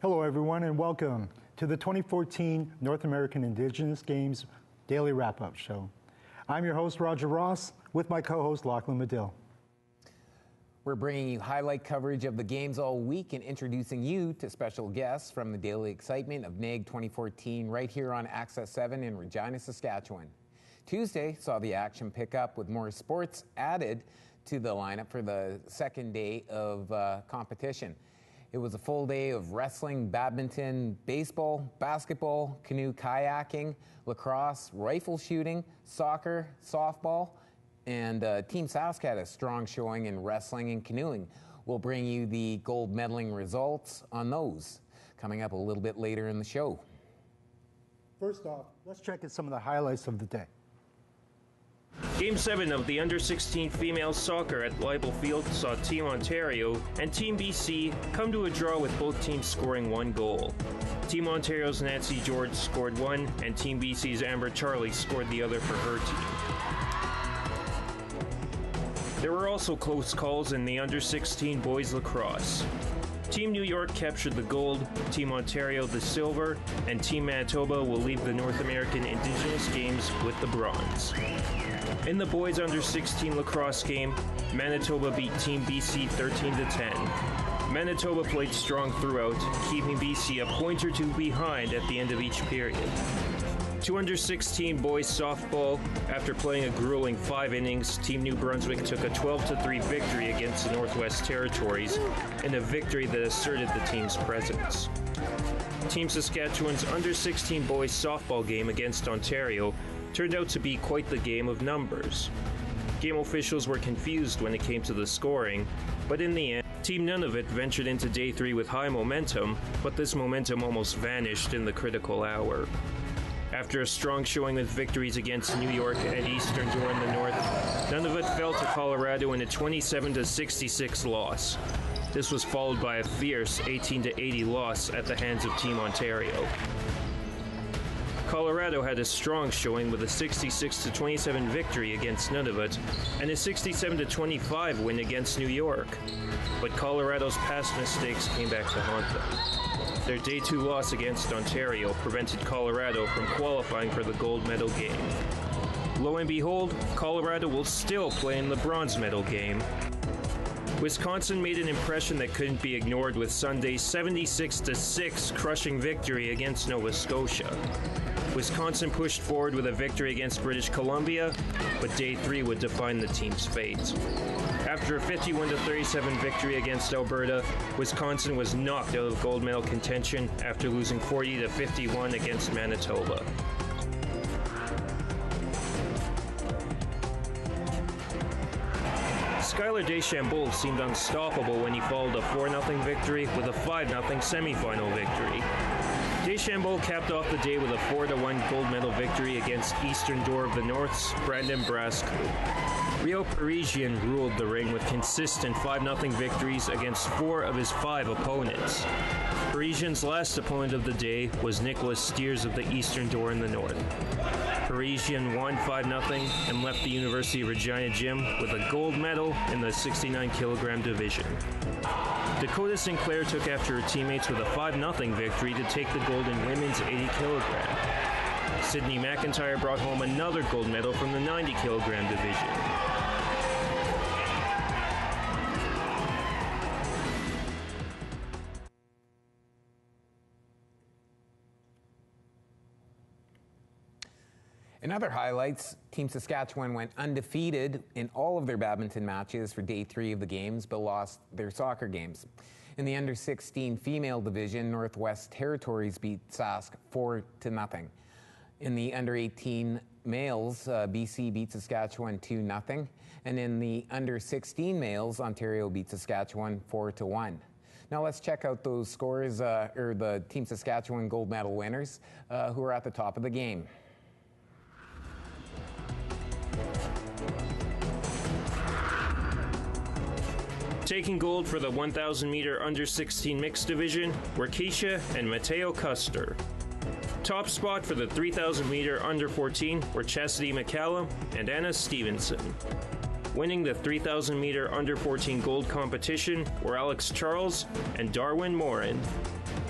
Hello everyone and welcome to the 2014 North American Indigenous Games Daily Wrap-Up Show. I'm your host Roger Ross with my co-host Lachlan Medill. We're bringing you highlight coverage of the games all week and introducing you to special guests from the daily excitement of NAIG 2014 right here on Access 7 in Regina, Saskatchewan. Tuesday saw the action pick up with more sports added to the lineup for the second day of competition. It was a full day of wrestling, badminton, baseball, basketball, canoe kayaking, lacrosse, rifle shooting, soccer, softball, and Team Sask had a strong showing in wrestling and canoeing. We'll bring you the gold medaling results on those coming up a little bit later in the show. First off, let's check at some of the highlights of the day. Game 7 of the Under-16 female soccer at Leibel Field saw Team Ontario and Team BC come to a draw with both teams scoring one goal. Team Ontario's Nancy George scored one, and Team BC's Amber Charlie scored the other for her team. There were also close calls in the Under-16 boys lacrosse. Team New York captured the gold, Team Ontario the silver, and Team Manitoba will leave the North American Indigenous Games with the bronze. In the boys Under-16 lacrosse game, Manitoba beat Team BC 13-10. Manitoba played strong throughout, keeping BC a point or two behind at the end of each period. To Under-16 boys softball, after playing a grueling 5 innings, Team New Brunswick took a 12-3 victory against the Northwest Territories in a victory that asserted the team's presence. Team Saskatchewan's Under-16 boys softball game against Ontario turned out to be quite the game of numbers. Game officials were confused when it came to the scoring, but in the end, Team Nunavut ventured into Day 3 with high momentum, but this momentum almost vanished in the critical hour. After a strong showing with victories against New York and Eastern Door in the North, Nunavut fell to Colorado in a 27-66 loss. This was followed by a fierce 18-80 loss at the hands of Team Ontario. Colorado had a strong showing with a 66-27 victory against Nunavut and a 67-25 win against New York. But Colorado's past mistakes came back to haunt them. Their Day 2 loss against Ontario prevented Colorado from qualifying for the gold medal game. Lo and behold, Colorado will still play in the bronze medal game. Wisconsin made an impression that couldn't be ignored with Sunday's 76-6 crushing victory against Nova Scotia. Wisconsin pushed forward with a victory against British Columbia, but Day 3 would define the team's fate. After a 51-37 victory against Alberta, Wisconsin was knocked out of gold medal contention after losing 40-51 against Manitoba. Skylar Deschambault seemed unstoppable when he followed a 4-0 victory with a 5-0 semifinal victory. Deschambault capped off the day with a 4-1 gold medal victory against Eastern Door of the North's Brandon Brasco. Rio Parisien ruled the ring with consistent 5-0 victories against 4 of his 5 opponents. Parisien's last opponent of the day was Nicholas Steers of the Eastern Door in the North. Parisien won 5-0 and left the University of Regina gym with a gold medal in the 69-kilogram division. Dakota Sinclair took after her teammates with a 5-0 victory to take the gold in women's 80-kilogram. Sydney McIntyre brought home another gold medal from the 90-kilogram division. In other highlights, Team Saskatchewan went undefeated in all of their badminton matches for Day 3 of the games, but lost their soccer games. In the Under-16 female division, Northwest Territories beat Sask 4-0. In the Under-18 males, BC beat Saskatchewan 2-0. And in the Under-16 males, Ontario beat Saskatchewan 4-1. Now let's check out those scores, or the Team Saskatchewan gold medal winners who are at the top of the game. Taking gold for the 1,000-meter under-16 mixed division were Keisha and Mateo Custer. Top spot for the 3,000-meter under-14 were Chastity McCallum and Anna Stevenson. Winning the 3,000 meter under 14 gold competition were Alex Charles and Darwin Morin.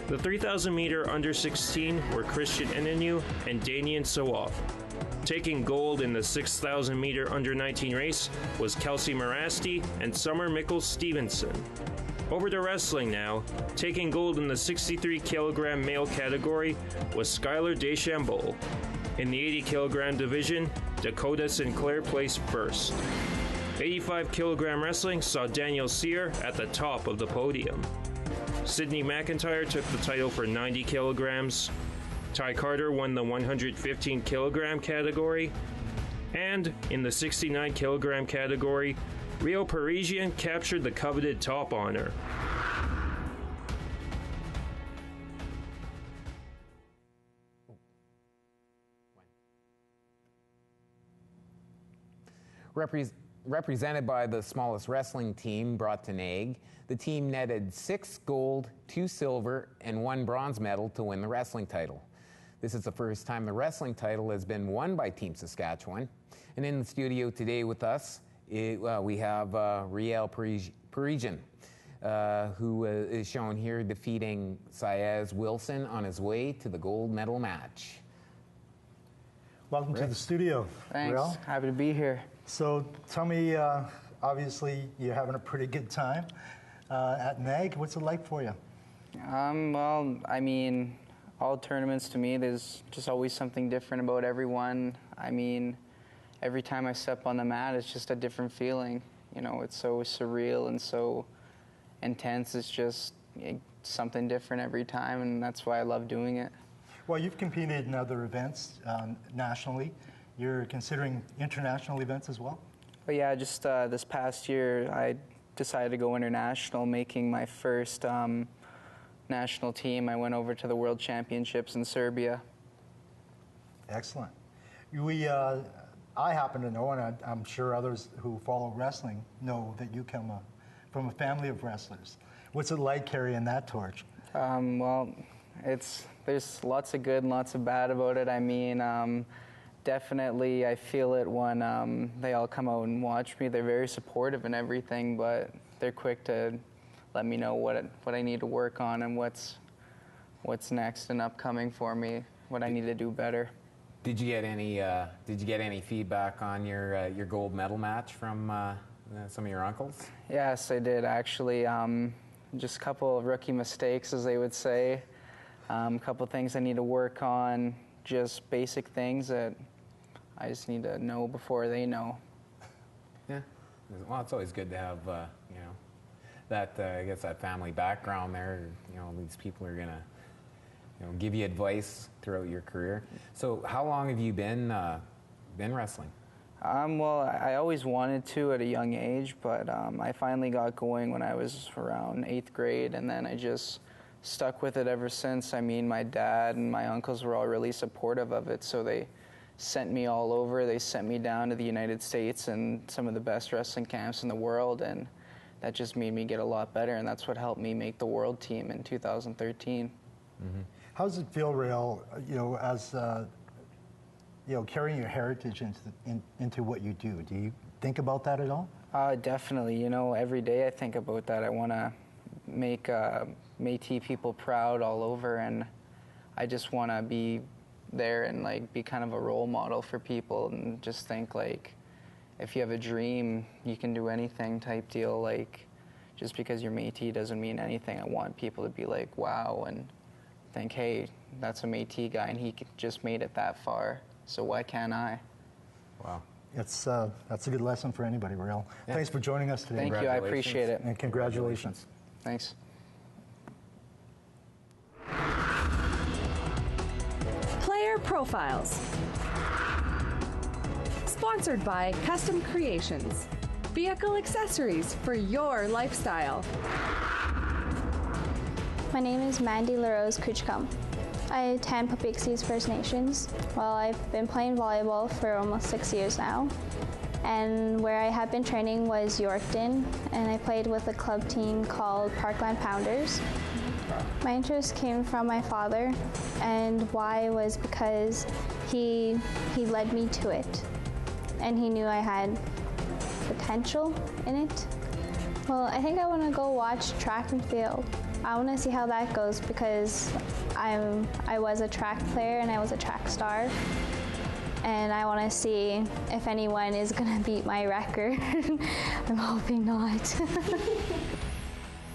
The 3,000 meter under 16 were Christian Enenu and Danian Sawaf. Taking gold in the 6,000 meter under 19 race was Kelsey Marasti and Summer Mickles Stevenson. Over to wrestling now. Taking gold in the 63 kilogram male category was Skylar Deschambeau. In the 80 kilogram division, Dakota Sinclair placed first. 85 kilogram wrestling saw Daniel Sear at the top of the podium. Sydney McIntyre took the title for 90 kilograms. Ty Carter won the 115 kilogram category. And in the 69 kilogram category, Rio Parisien captured the coveted top honor. Represented by the smallest wrestling team brought to NAIG, the team netted 6 gold, 2 silver, and 1 bronze medal to win the wrestling title. This is the first time the wrestling title has been won by Team Saskatchewan. And in the studio today with us, we have Rio Parisien, who is shown here defeating Saez Wilson on his way to the gold medal match. Welcome to the studio, Thanks. Rio. Happy to be here. So tell me, obviously you're having a pretty good time at NAIG. What's it like for you? Well, I mean, all tournaments to me, there's just always something different about everyone. I mean, every time I step on the mat, it's just a different feeling. You know, it's so surreal and so intense. It's just something different every time, and that's why I love doing it. Well, you've competed in other events nationally. You're considering international events as well? But yeah, just this past year, I decided to go international, making my first national team. I went over to the World Championships in Serbia. Excellent. I happen to know, and I'm sure others who follow wrestling know that you come from a family of wrestlers. What's it like carrying that torch? Well, there's lots of good and lots of bad about it. I mean, definitely I feel it when they all come out and watch me. They're very supportive and everything, but they're quick to let me know what I need to work on and what's next and upcoming for me, what I need to do better. Did you get any feedback on your gold medal match from some of your uncles? Yes, I did actually. Just a couple of rookie mistakes, as they would say. A couple of things I need to work on, just basic things that I just need to know before they know. Yeah. Well, it's always good to have, that I guess that family background there. You know, these people are gonna, give you advice throughout your career. So, how long have you been wrestling? Well, I always wanted to at a young age, but I finally got going when I was around 8th grade, and then I just stuck with it ever since. I mean, my dad and my uncles were all really supportive of it, so they sent me all over. They sent me down to the United States and some of the best wrestling camps in the world, and that just made me get a lot better, and that's what helped me make the world team in 2013. Mm-hmm. How does it feel, Rael, as carrying your heritage into what you do? Do you think about that at all? Definitely. Every day I think about that. I want to make Métis people proud all over, and I just want to be there and be kind of a role model for people, and just think if you have a dream, you can do anything type deal. Just because you're Métis doesn't mean anything. I want people to be like, wow, and think, hey, that's a Métis guy, and he just made it that far, so why can't I? Wow. That's a good lesson for anybody, Rael. Yeah. Thanks for joining us today. Thank you, I appreciate it. And congratulations. Thanks. Player Profiles. Sponsored by Custom Creations. Vehicle accessories for your lifestyle. My name is Mandy LaRose Kuchkum. I attend Papixi's First Nations. Well, I've been playing volleyball for almost 6 years now. And where I have been training was Yorkton, and I played with a club team called Parkland Pounders. My interest came from my father, and why was because he led me to it. And he knew I had potential in it. Well, I think I want to go watch track and field. I want to see how that goes because I was a track player and I was a track star. And I want to see if anyone is going to beat my record. I'm hoping not.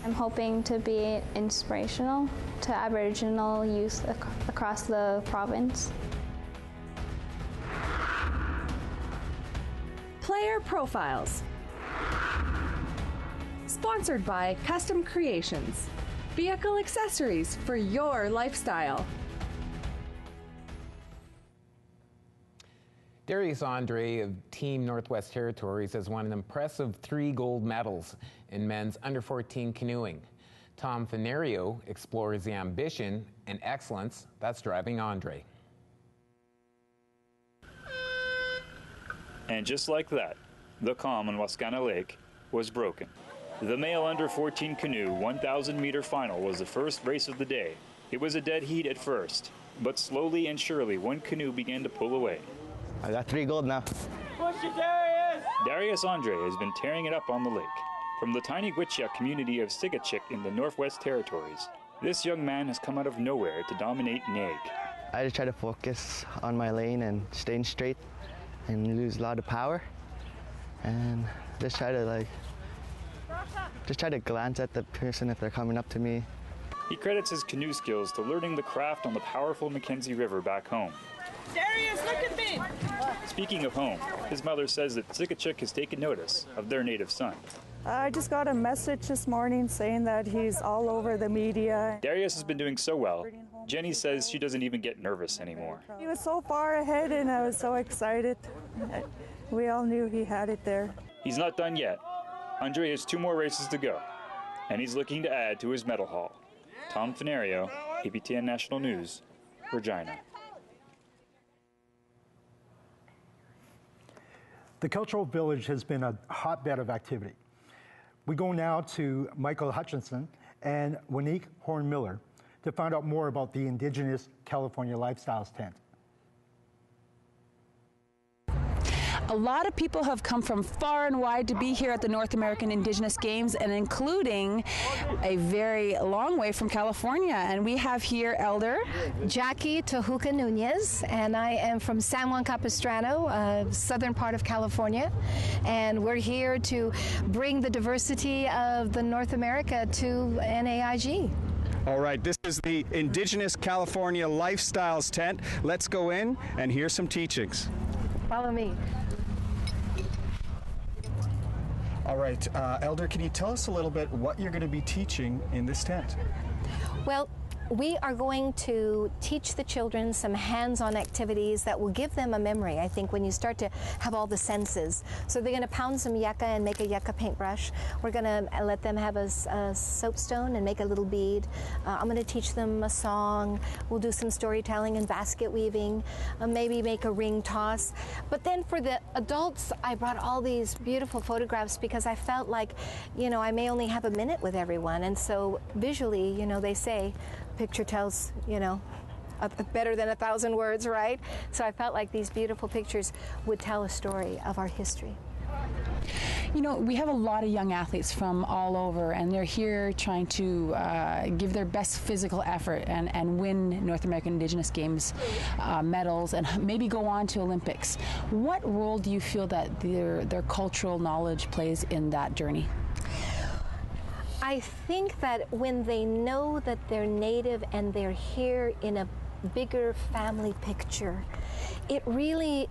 I'm hoping to be inspirational to Aboriginal youth across the province. Player profiles. Sponsored by Custom Creations. Vehicle accessories for your lifestyle. Darius Andre of Team Northwest Territories has won an impressive 3 gold medals in men's under-14 canoeing. Tom Fenario explores the ambition and excellence that's driving Andre. And just like that, the calm on Wascana Lake was broken. The male under-14 canoe 1,000-meter final was the first race of the day. It was a dead heat at first, but slowly and surely one canoe began to pull away. I got 3 gold now. Push it, Darius! Darius Andre has been tearing it up on the lake. From the tiny Gwich'ya community of Sigachik in the Northwest Territories, this young man has come out of nowhere to dominate NAIG. I just try to focus on my lane and staying straight and lose a lot of power. And just try to glance at the person if they're coming up to me. He credits his canoe skills to learning the craft on the powerful Mackenzie River back home. Darius, look at me! Speaking of home, his mother says that Sigachik has taken notice of their native son. I just got a message this morning saying that he's all over the media. Darius has been doing so well, Jenny says she doesn't even get nervous anymore. He was so far ahead and I was so excited. We all knew he had it there. He's not done yet. Andre has 2 more races to go, and he's looking to add to his medal haul. Tom Fenario, APTN National News, Regina. The Cultural Village has been a hotbed of activity. We go now to Michael Hutchinson and Wanique Horn-Miller to find out more about the Indigenous California Lifestyles tent. A lot of people have come from far and wide to be here at the North American Indigenous Games, and including a very long way from California. And we have here Elder Jackie Tohuka Nunez, and I am from San Juan Capistrano, southern part of California. And we're here to bring the diversity of the North America to NAIG. All right, this is the Indigenous California Lifestyles tent. Let's go in and hear some teachings. Follow me. All right, Elder, can you tell us a little bit what you're going to be teaching in this tent? Well, we are going to teach the children some hands-on activities that will give them a memory, I think, when you start to have all the senses. So they're going to pound some yucca and make a yucca paintbrush. We're going to let them have a soapstone and make a little bead. I'm going to teach them a song. We'll do some storytelling and basket weaving, maybe make a ring toss. But then for the adults, I brought all these beautiful photographs because I felt like, you know, I may only have a minute with everyone. And so visually, you know, they say, picture tells, you know, better than 1,000 words, right? So I felt like these beautiful pictures would tell a story of our history. You know, we have a lot of young athletes from all over, and they're here trying to give their best physical effort and win North American Indigenous Games medals and maybe go on to Olympics. What role do you feel that their cultural knowledge plays in that journey? I think that when they know that they're Native and they're here in a bigger family picture, it really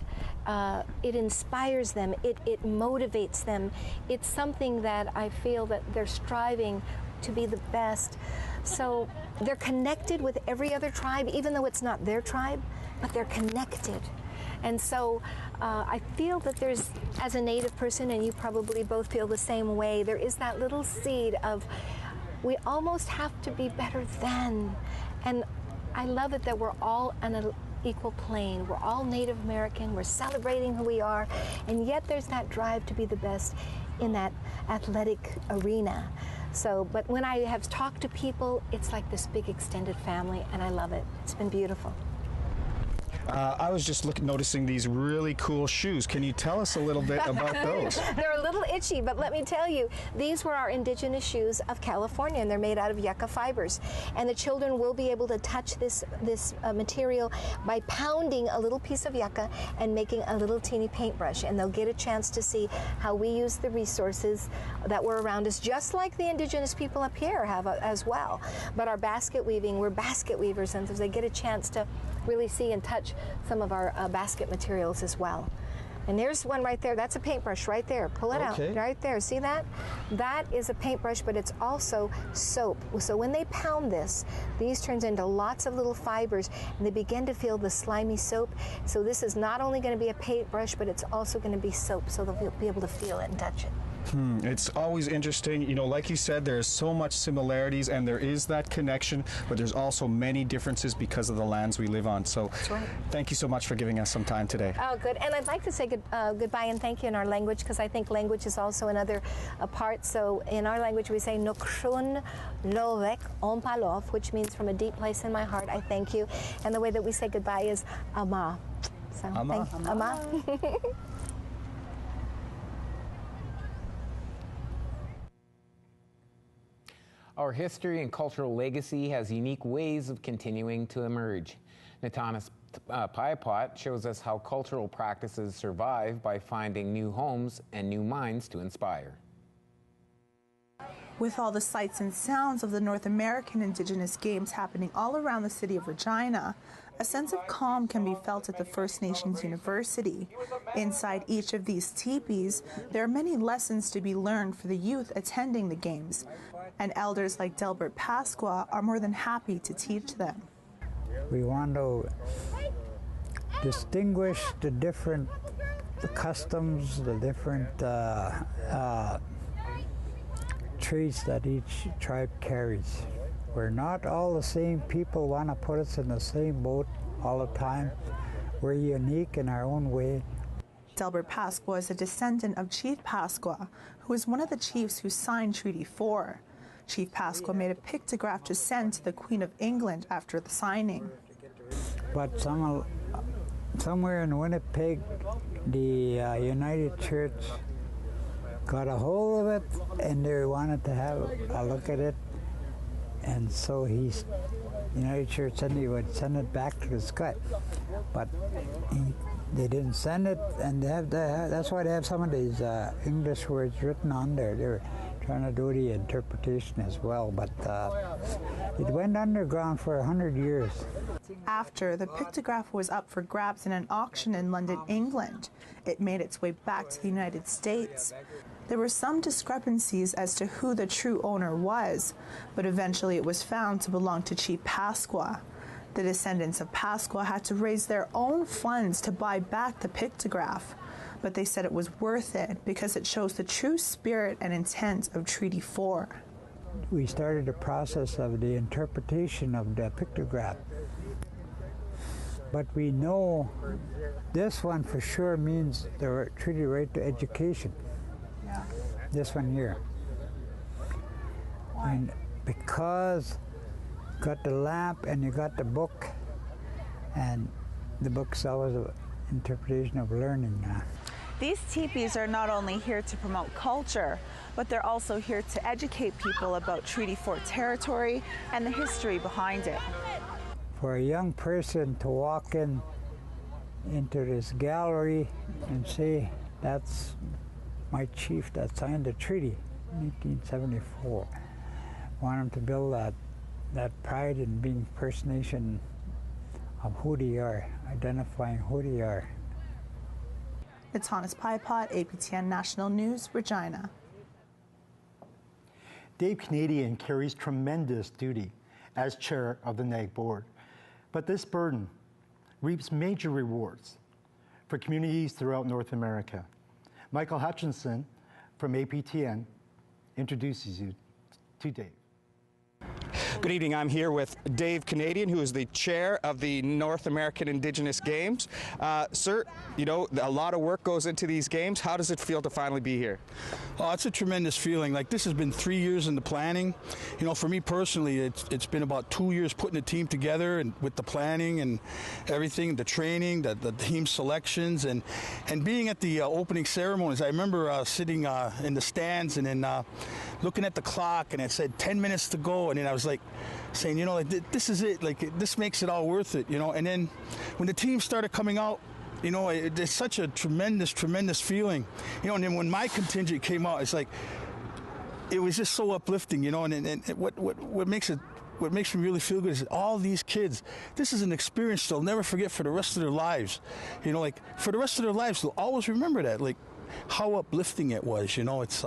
it inspires them, it motivates them. It's something that I feel that they're striving to be the best. So they're connected with every other tribe, even though it's not their tribe, but they're connected. And so I feel that there's, as a Native person, and you probably both feel the same way, there is that little seed of we almost have to be better than. And I love it that we're all on an equal plane. We're all Native American, we're celebrating who we are, and yet there's that drive to be the best in that athletic arena. So, but when I have talked to people, it's like this big extended family, and I love it. It's been beautiful. I was just noticing these really cool shoes. Can you tell us a little bit about those? They're a little itchy, but let me tell you, these were our indigenous shoes of California, and they're made out of yucca fibers. And the children will be able to touch this material by pounding a little piece of yucca and making a little teeny paintbrush, and they'll get a chance to see how we use the resources that were around us, just like the indigenous people up here have as well. But our basket weaving, we're basket weavers, and so they get a chance to really see and touch some of our basket materials as well. And there's one right there. That's a paintbrush right there. Pull it out right there. See that? That is a paintbrush, but it's also soap. So when they pound this, these turns into lots of little fibers, and they begin to feel the slimy soap. So this is not only going to be a paintbrush, but it's also going to be soap, so they'll be able to feel it and touch it. It's always interesting. You know, like you said, there's so much similarities and there is that connection, but there's also many differences because of the lands we live on. So thank you so much for giving us some time today. Oh, good. And I'd like to say goodbye and thank you in our language, because I think language is also another part. So in our language, we say Nokrun Lovek Ompalov, which means from a deep place in my heart, I thank you. And the way that we say goodbye is Ama. So Ama. Ama. Our history and cultural legacy has unique ways of continuing to emerge. Natanas Piapot shows us how cultural practices survive by finding new homes and new minds to inspire. With all the sights and sounds of the North American Indigenous Games happening all around the city of Regina, a sense of calm can be felt at the First Nations University. Inside each of these teepees, there are many lessons to be learned for the youth attending the Games, and elders like Delbert Pasqua are more than happy to teach them. We want to distinguish the different customs, the different traits that each tribe carries. We're not all the same. People want to put us in the same boat all the time. We're unique in our own way. Delbert Pasqua is a descendant of Chief Pasqua, who is one of the chiefs who signed Treaty 4. Chief Pasqua made a pictograph to send to the Queen of England after the signing. But somewhere in Winnipeg, the United Church got a hold of it, and they wanted to have a look at it. And so the United Church said he would send it back to the Scot. But they didn't send it, and that's why they have some of these English words written on there. They were trying to do the interpretation as well, but it went underground for 100 years. After the pictograph was up for grabs in an auction in London, England, it made its way back to the United States. There were some discrepancies as to who the true owner was, but eventually it was found to belong to Chief Pasqua. The descendants of Pasqua had to raise their own funds to buy back the pictograph, but they said it was worth it because it shows the true spirit and intent of Treaty 4. We started the process of the interpretation of the pictograph. But we know this one for sure means the treaty right to education. Yeah. This one here. Why? And because you got the lamp and you got the book, and the book's always an interpretation of learning. These teepees are not only here to promote culture, but they're also here to educate people about Treaty 4 territory and the history behind it. For a young person to walk into this gallery and say, that's my chief that signed the treaty in 1874. Want them to build that pride in being First Nation of who they are, identifying who they are. Natanas Piapot, APTN National News, Regina. Dave Canadian carries tremendous duty as chair of the NAIG board. But this burden reaps major rewards for communities throughout North America. Michael Hutchinson from APTN introduces you to Dave. Good evening. I'm here with Dave Canadian, who is the chair of the North American Indigenous Games. Sir, you know, a lot of work goes into these games. How does it feel to finally be here? Oh, it's a tremendous feeling. Like, this has been 3 years in the planning. You know, for me personally, it's been about 2 years putting the team together and with the planning and everything, the training, the team selections, and being at the opening ceremonies. I remember sitting in the stands and then looking at the clock, and it said 10 minutes to go, and then I was like saying, you know, like, this is it. Like, this makes it all worth it, you know. And then when the team started coming out, you know, it's such a tremendous feeling, you know. And then when my contingent came out, it's like, it was just so uplifting, you know. And what makes me really feel good is all these kids, this is an experience they'll never forget for the rest of their lives. You know, like, for the rest of their lives, they'll always remember that, like, how uplifting it was, you know. It's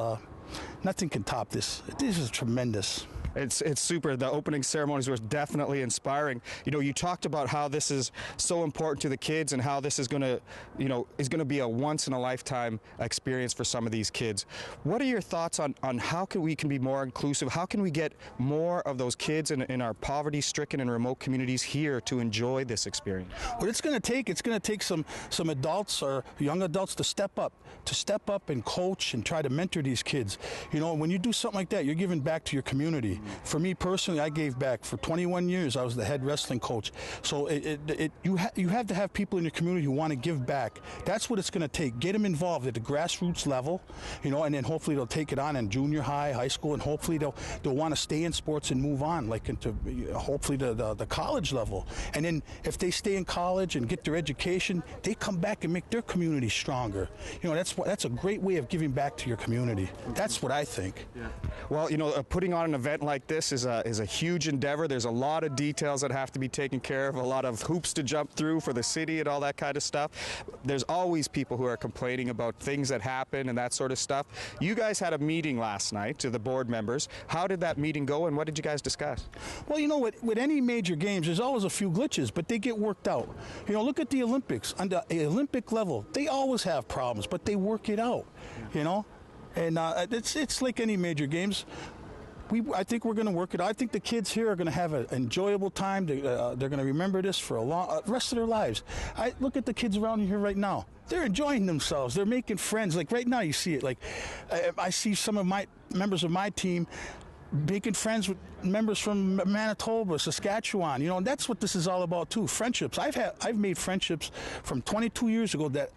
nothing can top this. This is tremendous. It's super. The opening ceremonies were definitely inspiring. You know, you talked about how this is so important to the kids and how this is going to, you know, is going to be a once-in-a-lifetime experience for some of these kids. What are your thoughts on how we can be more inclusive? How can we get more of those kids in our poverty-stricken and remote communities here to enjoy this experience? What it's going to take some adults or young adults to step up and coach and try to mentor these kids. You know, when you do something like that, you're giving back to your community. For me personally, I gave back. For 21 years, I was the head wrestling coach. So you have to have people in your community who want to give back. That's what it's going to take. Get them involved at the grassroots level, you know, and then hopefully they'll take it on in junior high, high school, and hopefully they'll want to stay in sports and move on, like into hopefully the college level. And then if they stay in college and get their education, they come back and make their community stronger. You know, that's a great way of giving back to your community. That's what I think. Yeah. Well, you know, putting on an event like this is a huge endeavor. There's a lot of details that have to be taken care of, a lot of hoops to jump through for the city and all that kind of stuff. There's always people who are complaining about things that happen and that sort of stuff. You guys had a meeting last night to the board members. How did that meeting go, and what did you guys discuss? Well, you know, with any major games, there's always a few glitches, but they get worked out. You know, look at the Olympics. On the Olympic level, they always have problems, but they work it out, you know. And it's like any major games. I think we're going to work it out. I think the kids here are going to have an enjoyable time. They're going to remember this for a long rest of their lives. I look at the kids around here right now. They're enjoying themselves. They're making friends. Like right now, you see it. Like I see some of my members of my team making friends with members from Manitoba, Saskatchewan. You know, and that's what this is all about too. Friendships. I've made friendships from 22 years ago that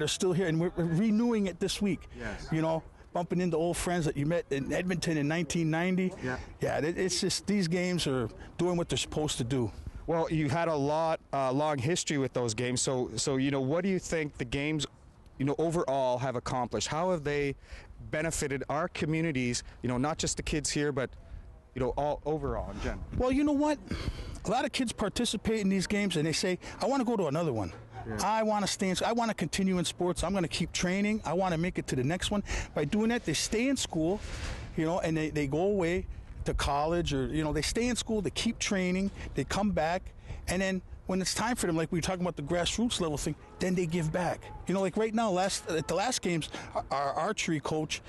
are still here, and we're renewing it this week. Yes. You know, bumping into old friends that you met in Edmonton in 1990. Yeah, it's just these games are doing what they're supposed to do. Well, you had a long history with those games. So you know, what do you think the games, you know, overall have accomplished? How have they benefited our communities? You know, not just the kids here, but you know, all overall in general. Well, you know what? A lot of kids participate in these games, and they say, "I want to go to another one." Yeah. I want to continue in sports. I'm going to keep training. I want to make it to the next one. By doing that, they stay in school, you know, and they go away to college, or, you know, they stay in school, they keep training, they come back, and then when it's time for them, like we were talking about the grassroots level thing, then they give back. You know, like right now, at the last games, our archery coach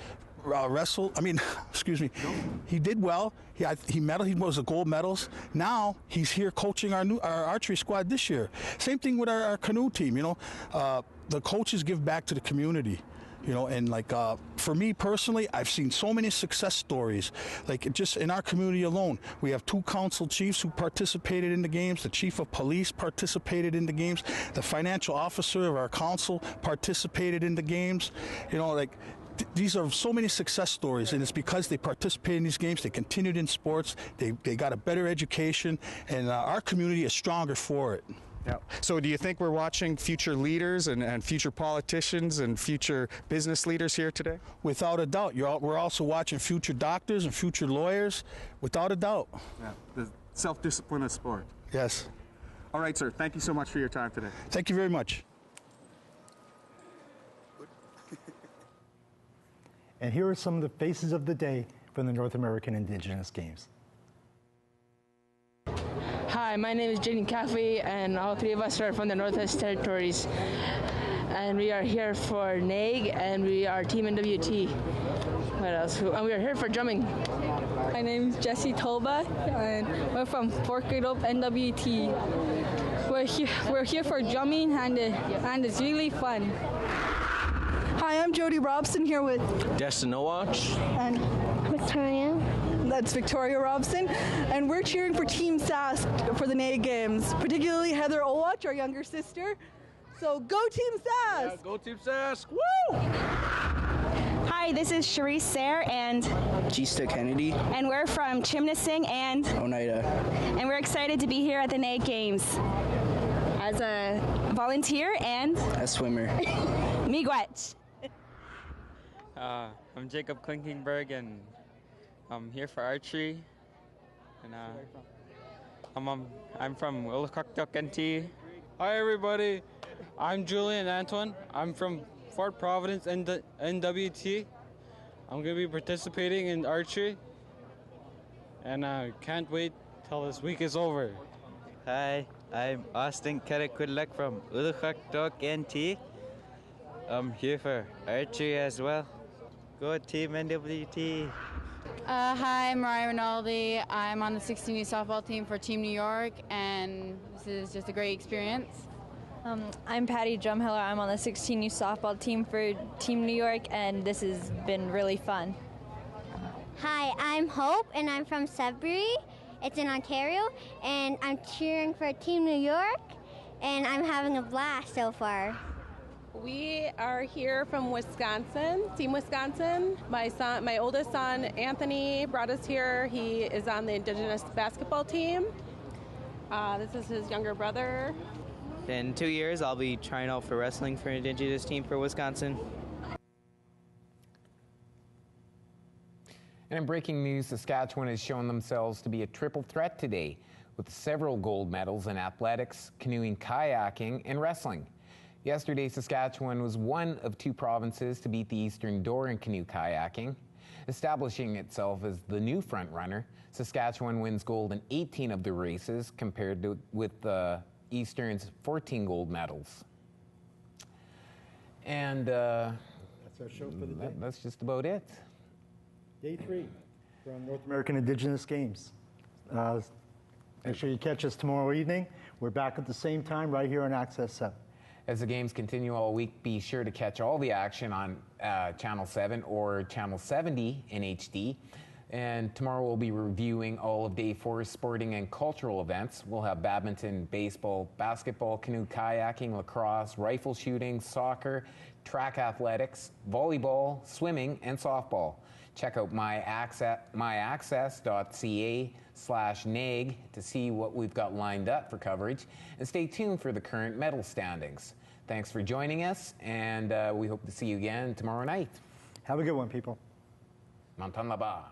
he did well. He medaled. He was the gold medals. Now he's here coaching our archery squad this year. Same thing with our canoe team. You know, the coaches give back to the community. You know, and like for me personally, I've seen so many success stories. Like just in our community alone, we have 2 council chiefs who participated in the games. The chief of police participated in the games. The financial officer of our council participated in the games. You know, like. These are so many success stories, and it's because they participated in these games, they continued in sports, they got a better education, and our community is stronger for it. Yeah. So do you think we're watching future leaders and future politicians and future business leaders here today? Without a doubt. We're also watching future doctors and future lawyers, without a doubt. Yeah. The self-discipline of sport. Yes. All right, sir. Thank you so much for your time today. Thank you very much. And here are some of the faces of the day from the North American Indigenous Games. Hi, my name is Jenny Caffey, and all 3 of us are from the Northwest Territories. And we are here for NAIG, and we are Team NWT. What else? And we're here for drumming. My name's Jessie Toba, and we're from 4th grade up NWT. We're here for drumming, and it's really fun. Hi, I'm Jody Robson here with Destin Owatch and Victoria. That's Victoria Robson, and we're cheering for Team SAS for the NAIG games, particularly Heather Owatch, our younger sister. So go Team SAS! Yeah, go Team SAS! Woo! Hi, this is Cherise Sayre and Gista Kennedy. And we're from Chimnasing and Oneida. And we're excited to be here at the NAIG Games as a volunteer and a swimmer. Miigwech. I'm Jacob Klinkingberg, and I'm here for archery. And I'm from Willakuktuk NT. Hi everybody, I'm Julian Antoine. I'm from Fort Providence NWT. I'm going to be participating in archery, and I can't wait till this week is over. Hi, I'm Austin Karakwidlek from Willakuktuk NT. I'm here for archery as well. Go Team NWT. Hi, I'm Mariah Rinaldi. I'm on the 16U softball team for Team New York, and this is just a great experience. I'm Patty Drumheller. I'm on the 16U softball team for Team New York, and this has been really fun. Hi, I'm Hope, and I'm from Sudbury. It's in Ontario, and I'm cheering for Team New York, and I'm having a blast so far. We are here from Wisconsin, Team Wisconsin. My oldest son, Anthony, brought us here. He is on the Indigenous basketball team. This is his younger brother. In 2 years, I'll be trying out for wrestling for an Indigenous team for Wisconsin. And in breaking news, Saskatchewan has shown themselves to be a triple threat today, with several gold medals in athletics, canoeing, kayaking, and wrestling. Yesterday, Saskatchewan was one of 2 provinces to beat the Eastern Door in canoe kayaking. Establishing itself as the new front-runner, Saskatchewan wins gold in 18 of the races, compared with Eastern's 14 gold medals. And that's our show for the day. That's just about it. Day 3 from North American Indigenous Games. Make sure you catch us tomorrow evening. We're back at the same time right here on Access 7. As the games continue all week, be sure to catch all the action on Channel 7 or Channel 70 in HD. And tomorrow we'll be reviewing all of Day 4's sporting and cultural events. We'll have badminton, baseball, basketball, canoe kayaking, lacrosse, rifle shooting, soccer, track athletics, volleyball, swimming, and softball. Check out myaccess.ca/NAIG to see what we've got lined up for coverage, and stay tuned for the current medal standings. Thanks for joining us, and we hope to see you again tomorrow night. Have a good one, people. Mantan Laba.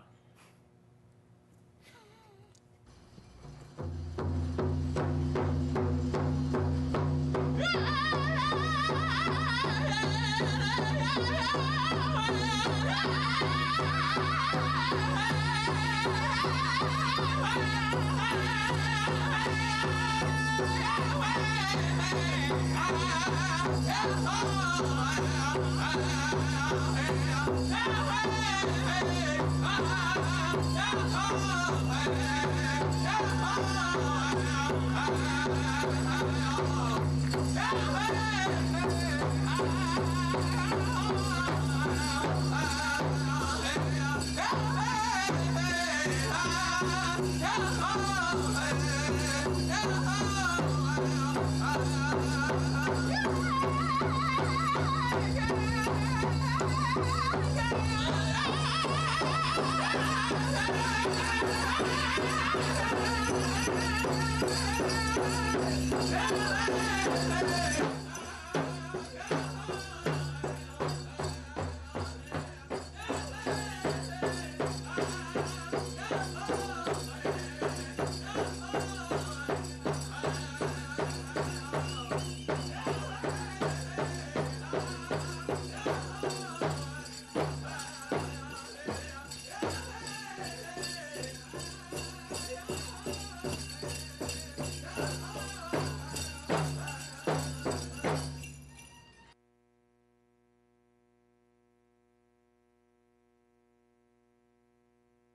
Hey!